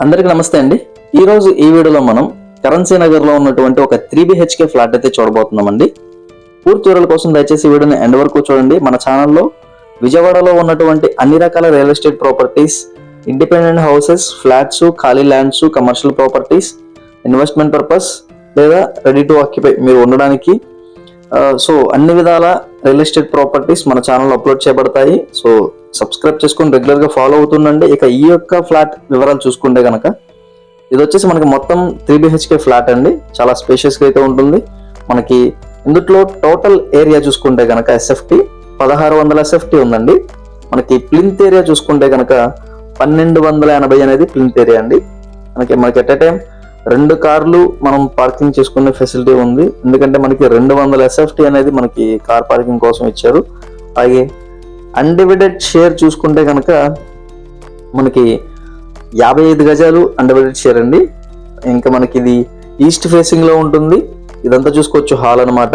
అందరికీ నమస్తే అండి. ఈ రోజు ఈ వీడియోలో మనం కరెన్సీ నగర్ లో ఉన్నటువంటి ఒక 3BHK ఫ్లాట్ అయితే చూడబోతున్నామండి. పూర్తి వివరాల కోసం దయచేసి ఈ వీడియోని ఎండ్ వరకు చూడండి. మన ఛానల్లో విజయవాడలో ఉన్నటువంటి అన్ని రకాల real estate properties, independent houses, flats, ఖాళీ lands, commercial properties, investment purpose లేదా రెడీ టు ఆక్యుపై మీరు ఉండడానికి సో అన్ని విధాల రియల్ ఎస్టేట్ ప్రాపర్టీస్ మన ఛానల్లో అప్లోడ్ చేయబడతాయి. సో సబ్స్క్రైబ్ చేసుకుని రెగ్యులర్ గా ఫాలో అవుతుండండి. ఇక ఈ యొక్క ఫ్లాట్ వివరాలు చూసుకుంటే కనుక ఇది వచ్చేసి మనకి మొత్తం 3BHK ఫ్లాట్ అండి. చాలా స్పేషియస్ గా అయితే ఉంటుంది. మనకి ఇందులో టోటల్ ఏరియా చూసుకుంటే కనుక SFT 1600 SFT ఉందండి. మనకి ప్లింత్ ఏరియా చూసుకుంటే కనుక 1280 అనేది ప్లింత్ ఏరియా అండి. మనకి ఎట్ ఎ టైం 2 కార్లు మనం పార్కింగ్ చేసుకునే ఫెసిలిటీ ఉంది. ఎందుకంటే మనకి 200 SFT అనేది మనకి కార్ పార్కింగ్ కోసం ఇచ్చారు. అలాగే అన్డివైడెడ్ షేర్ చూసుకుంటే కనుక మనకి 55 గజాలు అన్డివైడెడ్ షేర్ అండి. ఇంకా మనకి ఇది ఈస్ట్ ఫేసింగ్ లో ఉంటుంది. ఇదంతా చూసుకోవచ్చు హాల్ అనమాట.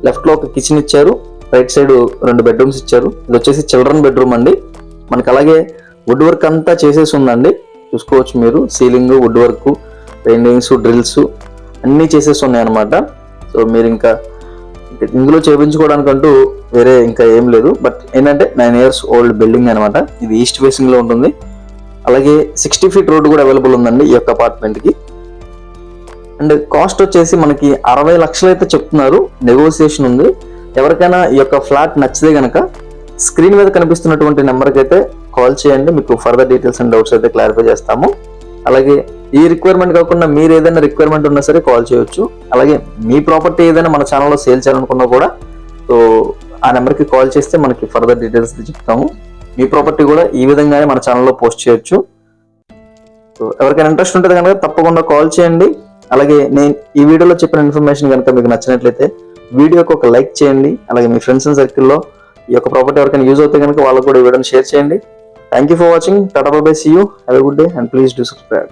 లెఫ్ట్ లో ఒక కిచెన్ ఇచ్చారు, రైట్ సైడ్ 2 బెడ్రూమ్స్ ఇచ్చారు. ఇది వచ్చేసి చిల్డ్రన్ బెడ్రూమ్ అండి. మనకి అలాగే వుడ్ వర్క్ అంతా చేసేసి ఉందండి. చూసుకోవచ్చు మీరు, ceiling, wood work, paintings, drills అన్నీ చేసేసి ఉన్నాయి అనమాట. సో మీరు ఇంకా ఇందులో చేయించుకోవడానికంటూ వేరే ఇంకా ఏం లేదు. బట్ ఏంటంటే 9 years ఓల్డ్ బిల్డింగ్ అనమాట. ఇది ఈస్ట్ ఫేసింగ్ లో ఉంటుంది. అలాగే 60 feet రోడ్ కూడా అవైలబుల్ ఉందండి ఈ యొక్క అపార్ట్మెంట్ కి. అండ్ కాస్ట్ వచ్చేసి మనకి 60 లక్షలు అయితే చెప్తున్నారు. నెగోసియేషన్ ఉంది. ఎవరికైనా ఈ యొక్క ఫ్లాట్ నచ్చితే కనుక స్క్రీన్ మీద కనిపిస్తున్నటువంటి నెంబర్కి అయితే కాల్ చేయండి. మీకు ఫర్దర్ డీటెయిల్స్ అండ్ డౌట్స్ అయితే క్లారిఫై చేస్తాము. అలాగే ఈ రిక్వైర్మెంట్ కాకుండా మీరు ఏదైనా రిక్వైర్మెంట్ ఉన్నా సరే కాల్ చేయొచ్చు. అలాగే మీ ప్రాపర్టీ ఏదైనా మన ఛానల్లో సేల్ చేయాలనుకున్నా కూడా సో ఆ నెంబర్కి కాల్ చేస్తే మనకి ఫర్దర్ డీటెయిల్స్ చెప్తాము. మీ ప్రాపర్టీ కూడా ఈ విధంగానే మన ఛానల్లో పోస్ట్ చేయొచ్చు. సో ఎవరికైనా ఇంట్రెస్ట్ ఉంటుంది కనుక తప్పకుండా కాల్ చేయండి. అలాగే నేను ఈ వీడియోలో చెప్పిన ఇన్ఫర్మేషన్ కనుక మీకు నచ్చినట్లయితే వీడియోకి ఒక లైక్ చేయండి. అలాగే మీ ఫ్రెండ్స్ అండ్ సర్కిల్లో ఈ యొక్క ప్రాపర్టీ ఎవరికైనా యూజ్ అవుతే కనుక వాళ్ళకు కూడా ఈ వీడియోని షేర్ చేయండి. Thank you for watching. Tata bye bye, see you, have a good day and please do subscribe.